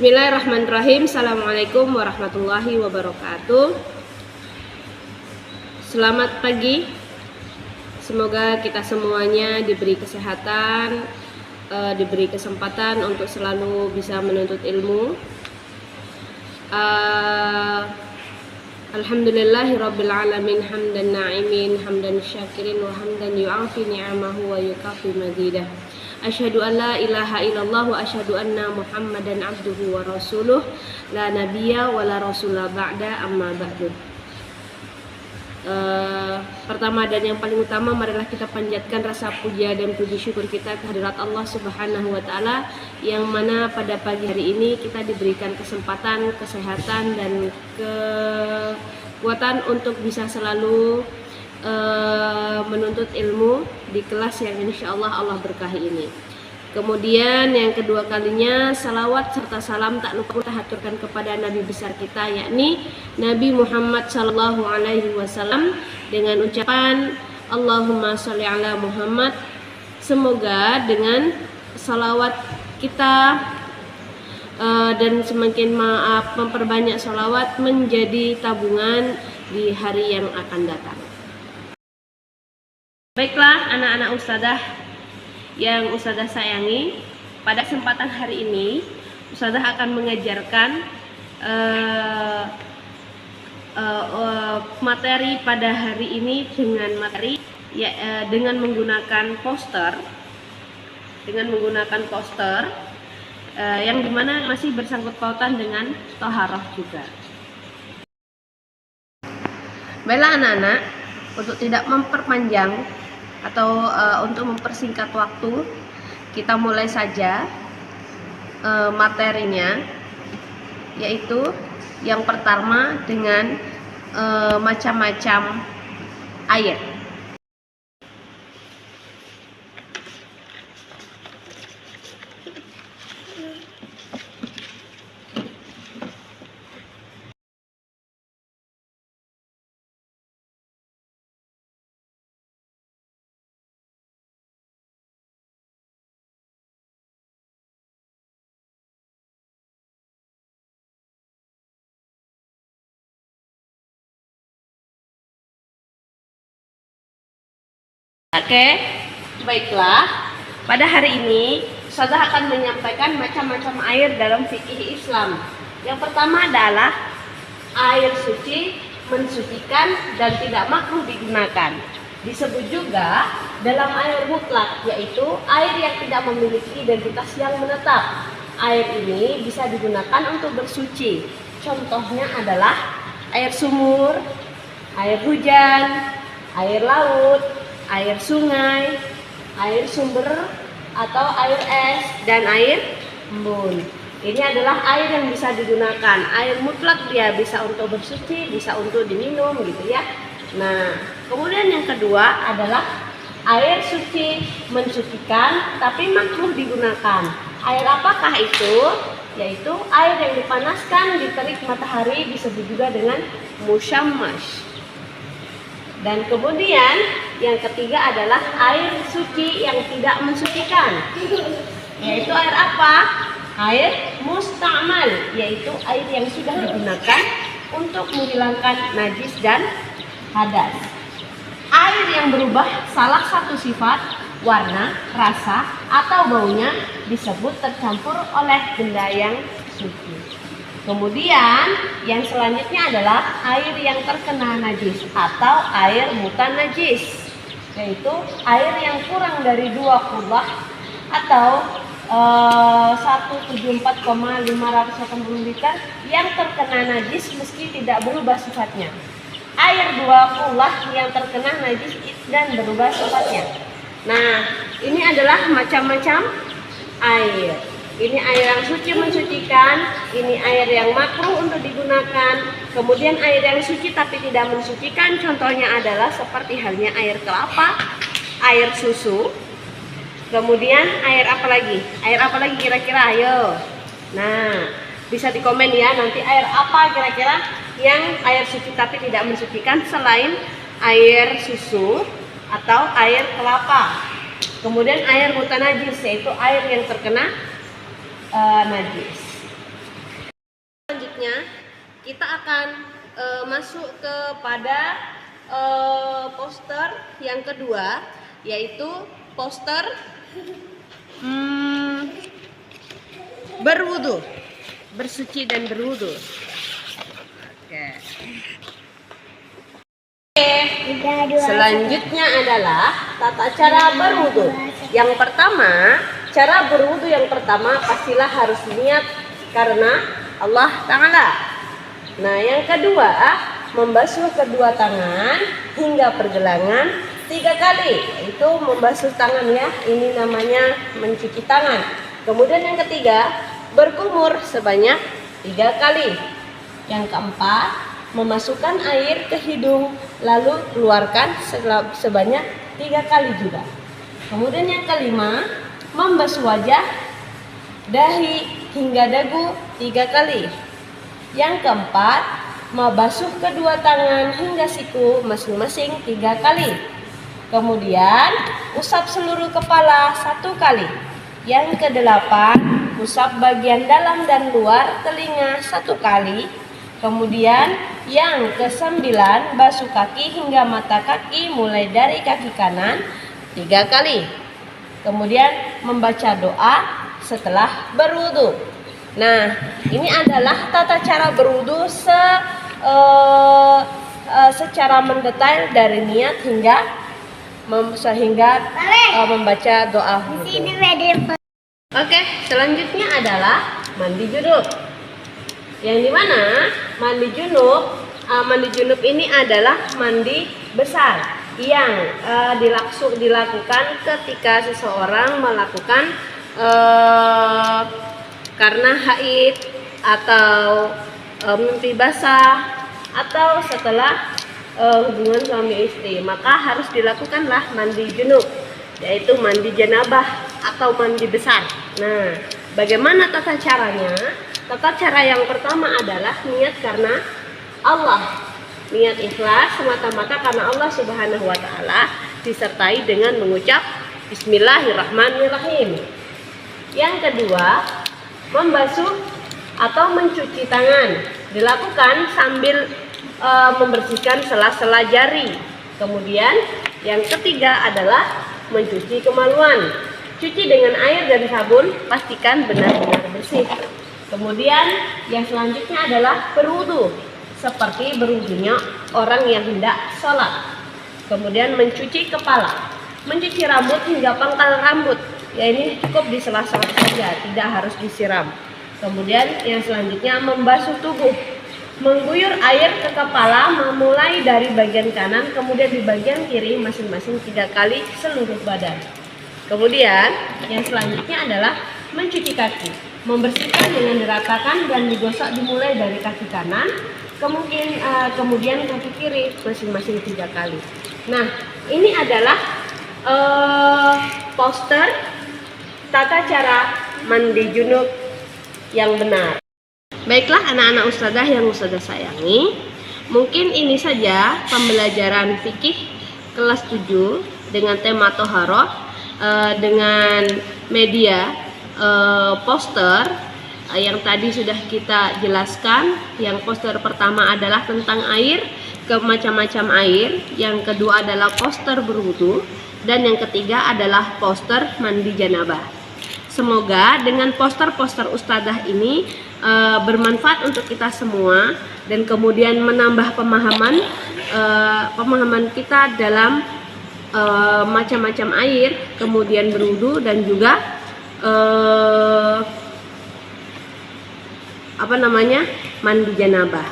Bismillahirrahmanirrahim. Assalamualaikum warahmatullahi wabarakatuh. Selamat pagi. Semoga kita semuanya diberi kesehatan, diberi kesempatan untuk selalu bisa menuntut ilmu. Alhamdulillahirabbil alamin, hamdan na'imin, hamdan syakirin, wa hamdan yu'afi ni'amahu wa yukafi mazidah. Asyhadu an la ilaha illallah wa asyhadu anna Muhammadan abduhu wa rasuluh, la nabiyya wa la rasulah ba'da, amma ba'du. Pertama dan yang paling utama, marilah kita panjatkan rasa puja dan puji syukur kita kehadirat Allah Subhanahu wa taala, yang mana pada pagi hari ini kita diberikan kesempatan, kesehatan dan kekuatan untuk bisa selalu menuntut ilmu di kelas yang insya Allah berkahi ini. Kemudian yang kedua kalinya, salawat serta salam tak lupa kita haturkan kepada Nabi besar kita, yakni Nabi Muhammad Sallallahu Alaihi Wasallam, dengan ucapan Allahumma sholli ala Muhammad. Semoga dengan salawat kita dan semakin memperbanyak salawat menjadi tabungan di hari yang akan datang. Baiklah anak-anak ustadzah yang ustadzah sayangi, pada kesempatan hari ini ustadzah akan mengajarkan materi pada hari ini dengan menggunakan poster, yang dimana masih bersangkut pautan dengan toharoh juga. Baiklah anak-anak, untuk tidak memperpanjang atau untuk mempersingkat waktu, kita mulai saja materinya, yaitu yang pertama dengan macam-macam air. Oke, baiklah. Pada hari ini ustadzah akan menyampaikan macam-macam air dalam fikih Islam. Yang pertama adalah air suci, mensucikan dan tidak makruh digunakan. Disebut juga dalam air mutlak, yaitu air yang tidak memiliki identitas yang menetap. Air ini bisa digunakan untuk bersuci. Contohnya adalah air sumur, air hujan, air laut, air sungai, air sumber atau air es, dan air embun. Ini adalah air yang bisa digunakan. Air mutlak dia bisa untuk bersuci, bisa untuk diminum gitu ya. Nah, kemudian yang kedua adalah air suci, mensucikan tapi makruh digunakan. Air apakah itu? Yaitu air yang dipanaskan di terik matahari, disebut juga dengan musyammash. Dan kemudian yang ketiga adalah air suci yang tidak mensucikan. Yaitu air apa? Air musta'mal, yaitu air yang sudah digunakan untuk menghilangkan najis dan hadas. Air yang berubah salah satu sifat, warna, rasa, atau baunya disebut tercampur oleh benda yang suci. Kemudian yang selanjutnya adalah air yang terkena najis atau air mutanajis, yaitu air yang kurang dari 2 qurrah atau 174,580 liter yang terkena najis meski tidak berubah sifatnya. Air 2 qurrah yang terkena najis dan berubah sifatnya. Nah, ini adalah macam-macam air. Ini air yang suci mensucikan, ini air yang makruh untuk digunakan. Kemudian air yang suci tapi tidak mensucikan, contohnya adalah seperti halnya air kelapa, air susu. Kemudian air apa lagi? Air apa lagi kira-kira? Ayo. Nah, bisa di komen ya nanti air apa kira-kira yang air suci tapi tidak mensucikan selain air susu atau air kelapa. Kemudian air mutanajis, yaitu air yang terkena najis. selanjutnya kita akan masuk kepada poster yang kedua, yaitu poster berwudu, bersuci dan berwudu. Oke. Selanjutnya adalah tata cara berwudu. Yang pertama, cara berwudu yang pertama pastilah harus niat karena Allah Ta'ala. Nah, yang kedua, membasuh kedua tangan hingga pergelangan 3 kali. Itu membasuh tangan ya, ini namanya mencuci tangan. Kemudian yang ketiga, berkumur sebanyak 3 kali. Yang keempat, memasukkan air ke hidung lalu keluarkan sebanyak 3 kali juga. Kemudian yang kelima, membasuh wajah, dahi hingga dagu 3 kali. Yang keempat, membasuh kedua tangan hingga siku masing-masing 3 kali. Kemudian usap seluruh kepala 1 kali. Yang kedelapan, usap bagian dalam dan luar telinga 1 kali. Kemudian yang kesembilan, basuh kaki hingga mata kaki mulai dari kaki kanan 3 kali. Kemudian membaca doa setelah berwudu. Nah, ini adalah tata cara berwudu secara mendetail dari niat hingga membaca doa wudu. Oke, selanjutnya adalah mandi junub. Yang dimana mandi junub ini adalah mandi besar yang dilakukan ketika seseorang melakukan karena haid atau mimpi basah atau setelah hubungan suami istri, maka harus dilakukanlah mandi junub, yaitu mandi janabah atau mandi besar. Nah, bagaimana tata caranya? Tata cara yang pertama adalah niat karena Allah, niat ikhlas semata-mata karena Allah Subhanahu wa Ta'ala, disertai dengan mengucap Bismillahirrahmanirrahim. Yang kedua, membasuh atau mencuci tangan, dilakukan sambil membersihkan sela-sela jari. Kemudian yang ketiga adalah mencuci kemaluan, cuci dengan air dan sabun, pastikan benar-benar bersih. Kemudian yang selanjutnya adalah berwudu, seperti berwudunya orang yang hendak sholat. Kemudian mencuci kepala, mencuci rambut hingga pangkal rambut, ya ini cukup di sela-sela saja, tidak harus disiram. Kemudian yang selanjutnya membasuh tubuh, mengguyur air ke kepala memulai dari bagian kanan, kemudian di bagian kiri masing-masing 3 kali seluruh badan. Kemudian yang selanjutnya adalah mencuci kaki, membersihkan dengan diratakan dan digosok dimulai dari kaki kanan, kemudian kaki kiri masing-masing 3 kali. Nah, ini adalah poster tata cara mandi junub yang benar. Baiklah anak-anak ustadzah yang ustadzah sayangi, mungkin ini saja pembelajaran fikih kelas 7 dengan tema toharoh dengan media poster yang tadi sudah kita jelaskan. Yang poster pertama adalah tentang air, ke macam-macam air. Yang kedua adalah poster berwudu, dan yang ketiga adalah poster mandi janabah. Semoga dengan poster-poster ustadzah ini bermanfaat untuk kita semua, dan kemudian menambah pemahaman kita dalam macam-macam air, kemudian berwudu, dan juga mandi janabah.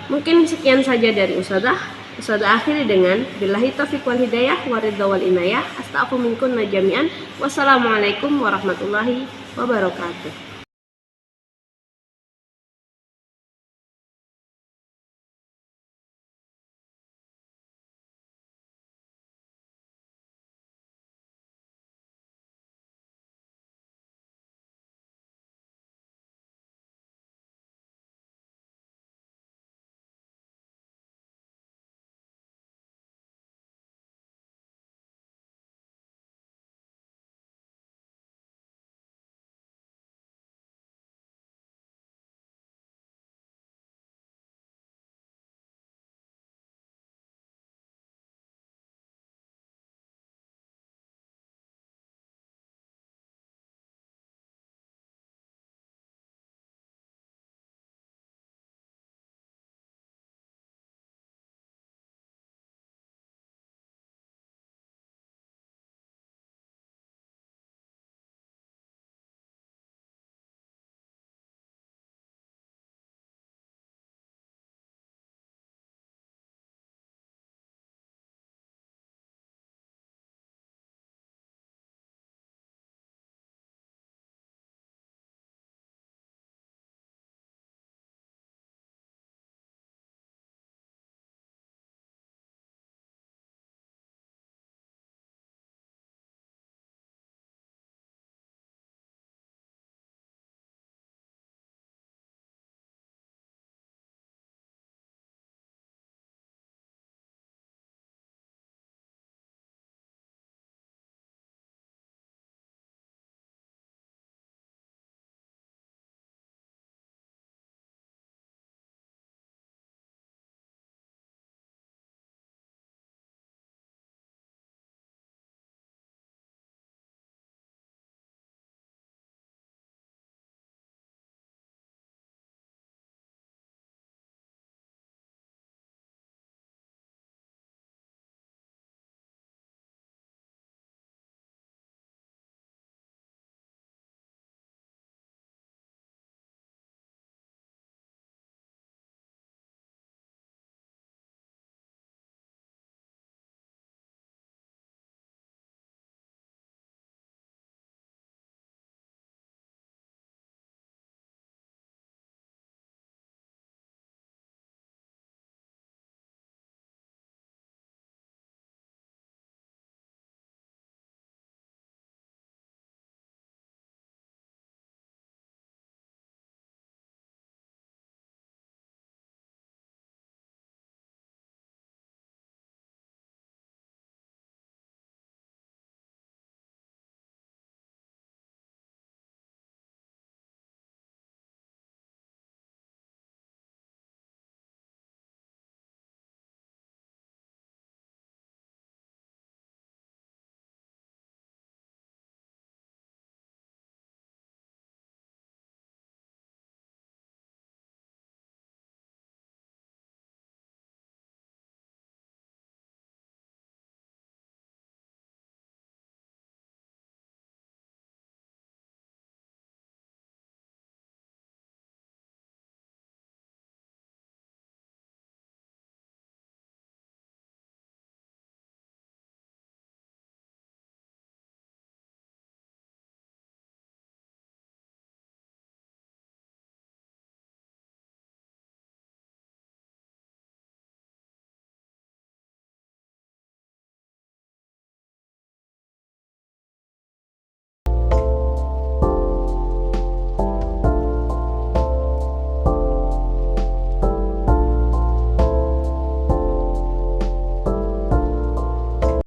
Mungkin sekian saja dari ustadzah. Ustadzah akhiri dengan billahi taufiq wal hidayah wa ridha wal inayah. Astaghfiru minkum jami'an. Wassalamualaikum warahmatullahi wabarakatuh.